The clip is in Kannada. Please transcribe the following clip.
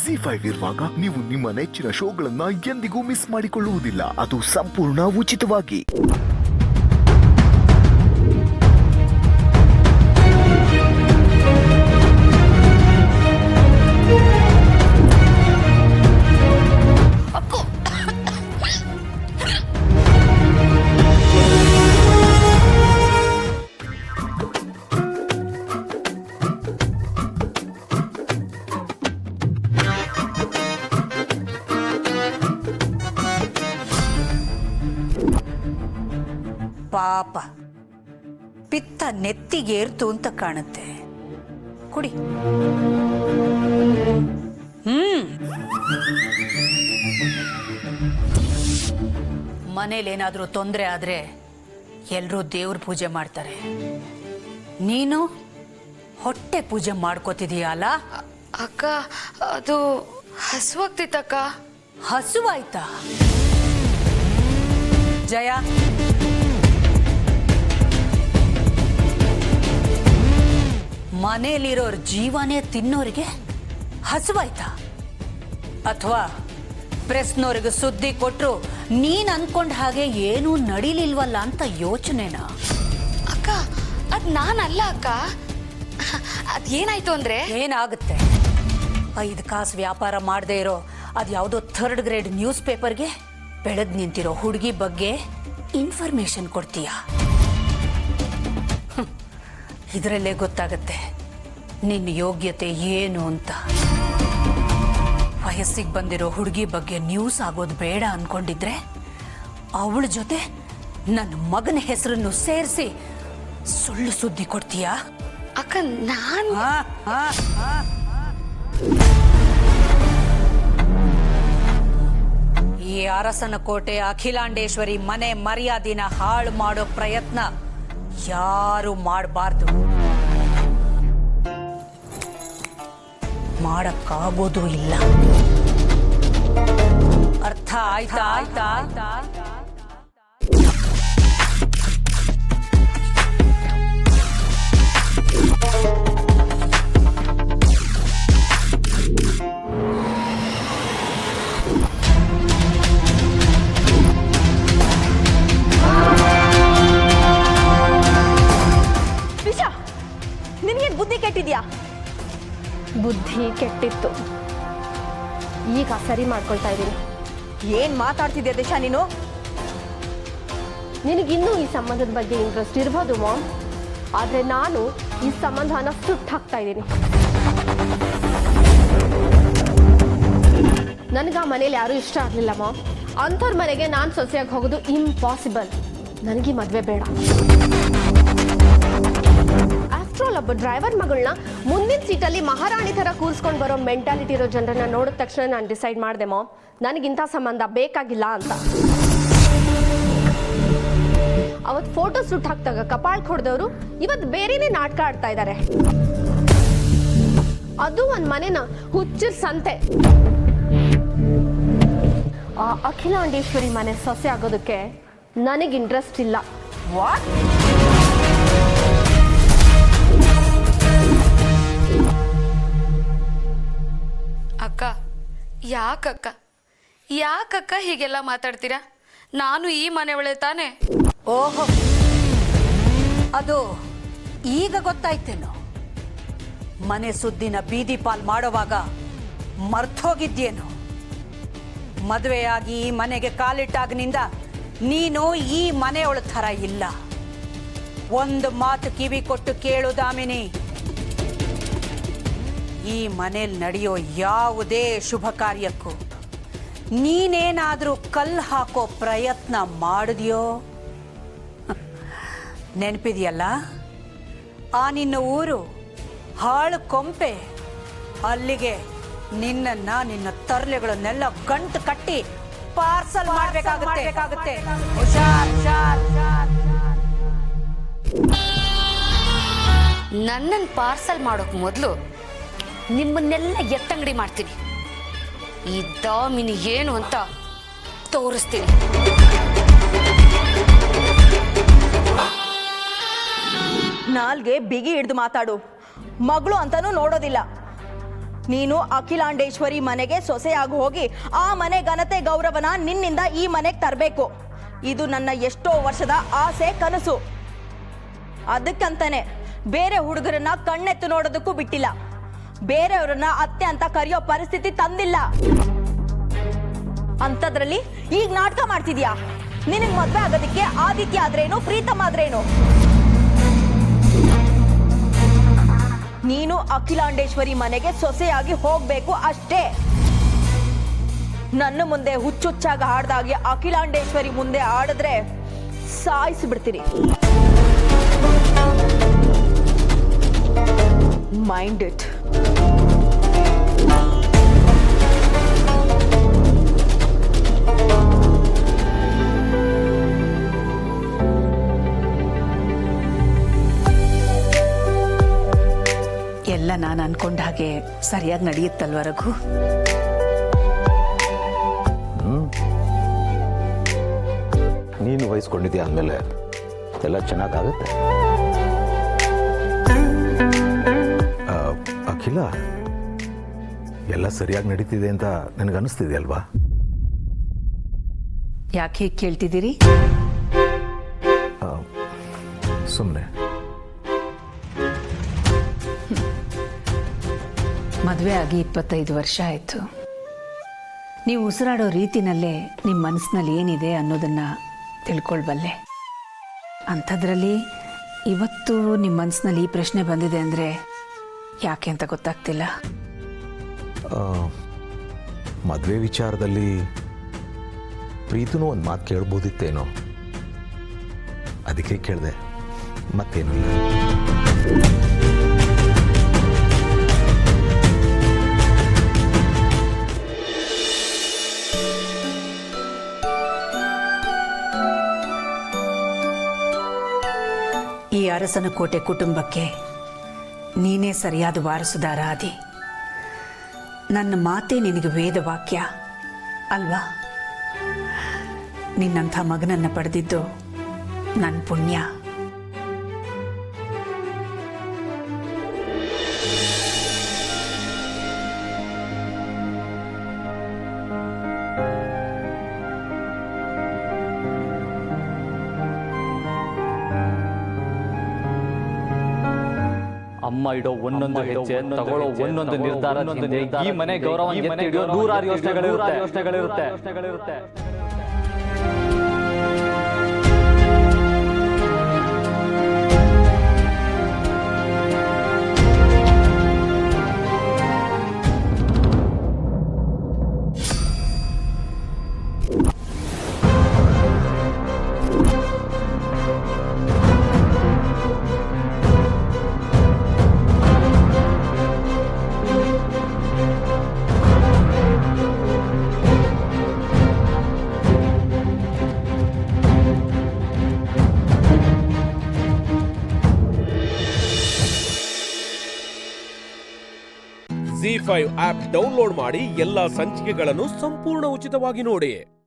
ZEE5 ಇರುವಾಗ ನೀವು ನಿಮ್ಮ ನೆಚ್ಚಿನ ಶೋಗಳನ್ನ ಎಂದಿಗೂ ಮಿಸ್ ಮಾಡಿಕೊಳ್ಳುವುದಿಲ್ಲ. ಅದು ಸಂಪೂರ್ಣ ಉಚಿತವಾಗಿ. ಪಾಪ ಪಿತ್ತ ನೆತ್ತಿಗೇರ್ತು ಅಂತ ಕಾಣುತ್ತೆ. ಕುಡಿ. ಮನೇಲೇನಾದ್ರೂ ತೊಂದರೆ ಆದ್ರೆ ಎಲ್ಲರೂ ದೇವ್ರ ಪೂಜೆ ಮಾಡ್ತಾರೆ. ನೀನು ಹೊಟ್ಟೆ ಪೂಜೆ ಮಾಡ್ಕೋತಿದೀಯಲ್ಲ? ಅಕ್ಕ, ಅದು ಹಸುವಾಗ್ತಿತ್ತಕ್ಕ. ಹಸುವಾಯ್ತಾ? ಜಯ, ಮನೇಲಿರೋರ್ ಜೀವನೇ ತಿನ್ನೋರಿಗೆ ಹಸುವಾಯ್ತಾ? ಅಥವಾ ಪ್ರೆಸ್ನವ್ರಿಗೆ ಸುದ್ದಿ ಕೊಟ್ರು ನೀನ್ ಅನ್ಕೊಂಡ ಹಾಗೆ ಏನೂ ನಡೀಲಿಲ್ವಲ್ಲ ಅಂತ ಯೋಚನೆನಾ? ಅಕ್ಕ, ಅದ್ ನಾನಲ್ಲ ಅಕ್ಕ. ಅದೇನಾಯ್ತು ಅಂದ್ರೆ ಏನಾಗುತ್ತೆ? 5 ಕಾಸು ವ್ಯಾಪಾರ ಮಾಡದೇ ಇರೋ ಅದ್ಯಾವುದೋ 3rd ಗ್ರೇಡ್ ನ್ಯೂಸ್ ಪೇಪರ್ಗೆ ಬೆಳೆದ್ ನಿಂತಿರೋ ಹುಡುಗಿ ಬಗ್ಗೆ ಇನ್ಫಾರ್ಮೇಶನ್ ಕೊಡ್ತೀಯ. ಇದರಲ್ಲೇ ಗೊತ್ತಾಗತ್ತೆ ನಿನ್ನ ಯೋಗ್ಯತೆ ಏನು ಅಂತ. ವಯಸ್ಸಿಗೆ ಬಂದಿರೋ ಹುಡುಗಿ ಬಗ್ಗೆ ನ್ಯೂಸ್ ಆಗೋದು ಬೇಡ ಅನ್ಕೊಂಡಿದ್ರೆ ಅವಳ ಜೊತೆ ನನ್ನ ಮಗನ ಹೆಸರನ್ನು ಸೇರಿಸಿ ಸುಳ್ಳು ಸುದ್ದಿ ಕೊಡ್ತೀಯಾ? ಅಕ್ಕ, ನಾನು ಈ ಅರಸನಕೋಟೆ ಅಖಿಲಾಂಡೇಶ್ವರಿ ಮನೆ ಮರ್ಯಾದಿನ ಹಾಳು ಮಾಡೋ ಪ್ರಯತ್ನ ಯಾರು ಮಾಡಬಾರ್ದು. ಮಾಡಕ್ಕಾಗೋದು ಇಲ್ಲ. ಅರ್ಥ ಆಯ್ತಾ? ವಿಷಾ, ನಿನಗೇನು ಬುದ್ಧಿ ಕೆಟ್ಟಿದ್ಯಾ? ಬುದ್ಧಿ ಕೆಟ್ಟಿತ್ತು, ಈಗ ಸರಿ ಮಾಡ್ಕೊಳ್ತಾ ಇದ್ದೀನಿ. ಏನ್ ಮಾತಾಡ್ತಿದ್ಯಾ ದಿಶಾ ನೀನು? ನಿನಗಿನ್ನೂ ಈ ಸಂಬಂಧದ ಬಗ್ಗೆ ಇಂಟ್ರೆಸ್ಟ್ ಇರ್ಬೋದು ಮಾಮ್, ಆದರೆ ನಾನು ಈ ಸಂಬಂಧನ ಸುಟ್ಟು ಹಾಕ್ತಾ ಇದ್ದೀನಿ. ನನಗೆ ಆ ಮನೇಲಿ ಯಾರೂ ಇಷ್ಟ ಆಗಲಿಲ್ಲ ಮಾಮ್. ಅಂಥವ್ರ ಮನೆಗೆ ನಾನು ಸೊಸೆಯಾಗಿ ಹೋಗೋದು ಇಂಪಾಸಿಬಲ್. ನನಗೆ ಮದುವೆ ಬೇಡ. ಆಫ್ಟರ್ ಒಬ್ಬ ಡ್ರೈವರ್ ಮಗಳನ್ನ ಮುಂದಿನ ಸೀಟಲ್ಲಿ ಮಹಾರಾಣಿ ಥರ ಕೂರಿಸ್ಕೊಂಡು ಬರೋ ಮೆಂಟಾಲಿಟಿ ಇರೋ ಜನರನ್ನ ನೋಡಿದ ತಕ್ಷಣ ನಾನು ಡಿಸೈಡ್ ಮಾಡಿದೆ ಮಾಮ್, ನನಗಿಂಥ ಸಂಬಂಧ ಬೇಕಾಗಿಲ್ಲ ಅಂತ. ಅವತ್ತು ಫೋಟೋ ಸುಟ್ಟು ಹಾಕ್ದಾಗ ಕಪಾಳ್ ಹೊಡೆದವರು ಇವತ್ತು ಬೇರೆನೇ ನಾಟಕ ಆಡ್ತಾ ಇದ್ದಾರೆ. ಅದು ಒಂದು ಮನೆನ ಹುಚ್ಚಿರ್ ಸಂತೆ. ಆ ಅಖಿಲಾಂಡೇಶ್ವರಿ ಮನೆ ಸೊಸೆ ಆಗೋದಕ್ಕೆ ನನಗೆ ಇಂಟ್ರೆಸ್ಟ್ ಇಲ್ಲ. ವಾಟ್? ಅಕ್ಕ, ಯಾಕಕ್ಕ ಹೀಗೆಲ್ಲ ಮಾತಾಡ್ತೀರಾ? ನಾನು ಈ ಮನೆಯವಳೆ ತಾನೆ. ಓಹೋ, ಅದು ಈಗ ಗೊತ್ತಾಯ್ತೇನೋ? ಮನೆ ಸುದ್ದಿನ ಬೀದಿ ಪಾಲ್ ಮಾಡೋವಾಗ ಮರ್ತೋಗಿದ್ಯೇನೋ? ಮದುವೆಯಾಗಿ ಈ ಮನೆಗೆ ಕಾಲಿಟ್ಟಾಗಿನಿಂದ ನೀನು ಈ ಮನೆಯೊಳ ಥರ ಇಲ್ಲ. ಒಂದು ಮಾತು ಕಿವಿ ಕೊಟ್ಟು ಕೇಳು ದಾಮಿನಿ, ಈ ಮನೇಲಿ ನಡೆಯೋ ಯಾವುದೇ ಶುಭ ಕಾರ್ಯಕ್ಕೂ ನೀನೇನಾದರೂ ಕಲ್ಲು ಹಾಕೋ ಪ್ರಯತ್ನ ಮಾಡಿದ್ಯೋ? ನೆನಪಿದೆಯಲ್ಲ ಆ ನಿನ್ನ ಊರು ಹಾಳು ಕೊಂಪೆ? ಅಲ್ಲಿಗೆ ನಿನ್ನ ತರ್ಲೆಗಳನ್ನೆಲ್ಲ ಗಂಟು ಕಟ್ಟಿ ಪಾರ್ಸಲ್ ಮಾಡಬೇಕಾಗುತ್ತೆ. ನನ್ನನ್ನು ಪಾರ್ಸಲ್ ಮಾಡೋಕ್ ಮೊದಲು ನಿಮ್ಮನ್ನೆಲ್ಲ ಎತ್ತಂಗಡಿ ಮಾಡ್ತೀನಿ. ಈ ದಾಮಿನಿ ಏನು ಅಂತ ತೋರಿಸ್ತೀನಿ. ನಾಲ್ಗೆ ಬಿಗಿ ಹಿಡಿದು ಮಾತಾಡು. ಮಗಳು ಅಂತಾನೂ ನೋಡೋದಿಲ್ಲ. ನೀನು ಅಖಿಲಾಂಡೇಶ್ವರಿ ಮನೆಗೆ ಸೊಸೆಯಾಗಿ ಹೋಗಿ ಆ ಮನೆ ಘನತೆ ಗೌರವನ ನಿನ್ನಿಂದ ಈ ಮನೆಗೆ ತರಬೇಕು. ಇದು ನನ್ನ ಎಷ್ಟೋ ವರ್ಷದ ಆಸೆ ಕನಸು. ಅದಕ್ಕಂತಾನೆ ಬೇರೆ ಹುಡುಗರನ್ನ ಕಣ್ಣೆತ್ತು ನೋಡೋದಕ್ಕೂ ಬಿಟ್ಟಿಲ್ಲ. ಬೇರೆಯವ್ರನ್ನ ಅತ್ತೆ ಅಂತ ಕರೆಯೋ ಪರಿಸ್ಥಿತಿ ತಂದಿಲ್ಲ. ಅಂಥದ್ರಲ್ಲಿ ಈಗ ನಾಟಕ ಮಾಡ್ತಿದ್ಯಾ? ನಿನಗೆ ಮದ್ವೆ ಆಗೋದಕ್ಕೆ ಆದಿತ್ಯ ಆದ್ರೇನು, ಪ್ರೀತಮ್ ಆದ್ರೇನು? ನೀನು ಅಖಿಲಾಂಡೇಶ್ವರಿ ಮನೆಗೆ ಸೊಸೆಯಾಗಿ ಹೋಗ್ಬೇಕು ಅಷ್ಟೇ. ನನ್ನ ಮುಂದೆ ಹುಚ್ಚುಚ್ಚಾಗ ಹಾಡ್ದಾಗಿ ಅಖಿಲಾಂಡೇಶ್ವರಿ ಮುಂದೆ ಆಡಿದ್ರೆ ಸಾಯಿಸಿಬಿಡ್ತೀನಿ. Mind it. ಎಲ್ಲ ನಾನು ಅನ್ಕೊಂಡ ಹಾಗೆ ಸರಿಯಾಗಿ ನಡೆಯುತ್ತಲ್ವ ರಘು? ನೀನು ವಹಿಸ್ಕೊಂಡಿದ್ಯಾ ಅಂದಮೇಲೆ ಎಲ್ಲ ಚೆನ್ನಾಗಾಗುತ್ತೆ. ಅಖಿಲ, ಎಲ್ಲ ಸರಿಯಾಗಿ ನಡೀತಿದೆ ಅಂತ ನನಗನ್ನಿಸ್ತಿದೆ ಅಲ್ವಾ? ಯಾಕೆ ಹೀಗೆ ಕೇಳ್ತಿದ್ದೀರಿ? ಸುಮ್ಮನೆ. ಮದುವೆ ಆಗಿ 25 ವರ್ಷ ಆಯಿತು. ನೀವು ಉಸಿರಾಡೋ ರೀತಿನಲ್ಲೇ ನಿಮ್ಮ ಮನಸ್ಸಿನಲ್ಲಿ ಏನಿದೆ ಅನ್ನೋದನ್ನು ತಿಳ್ಕೊಳ್ಬಲ್ಲೆ. ಅಂಥದ್ರಲ್ಲಿ ಇವತ್ತು ನಿಮ್ಮ ಮನಸ್ಸಿನಲ್ಲಿ ಈ ಪ್ರಶ್ನೆ ಬಂದಿದೆ ಅಂದರೆ ಯಾಕೆ ಅಂತ ಗೊತ್ತಾಗ್ತಿಲ್ಲ. ಮದುವೆ ವಿಚಾರದಲ್ಲಿ ಪ್ರೀತಿನೂ ಒಂದು ಮಾತು ಕೇಳ್ಬೋದಿತ್ತೇನೋ, ಅದಕ್ಕೆ ಕೇಳಿದೆ, ಮತ್ತೇನೂ ಇಲ್ಲ. ಈ ಅರಸನಕೋಟೆ ಕುಟುಂಬಕ್ಕೆ ನೀನೇ ಸರಿಯಾದ ವಾರಸುದಾರ ಆದಿ. ನನ್ನ ಮಾತೇ ನಿನಗೆ ವೇದವಾಕ್ಯ ಅಲ್ವಾ? ನಿನ್ನಂಥ ಮಗನನ್ನು ಪಡೆದಿದ್ದು ನನ್ನ ಪುಣ್ಯ. ಅಮ್ಮ ಇಡೋ ಒಂದೊಂದು ಹೆಜ್ಜೆ, ತಗೊಳ್ಳೋ ಒಂದೊಂದು ನಿರ್ಧಾರ ಈ ಮನೆ ಗೌರವ ನೂರಾರು ಯೋಚನೆಗಳಿರುತ್ತೆ. ZEE5 ಆಪ್ ಡೌನ್ಲೋಡ್ ಮಾಡಿ ಎಲ್ಲಾ ಸಂಚಿಕೆಗಳನ್ನು ಸಂಪೂರ್ಣ ಉಚಿತವಾಗಿ ನೋಡಿ.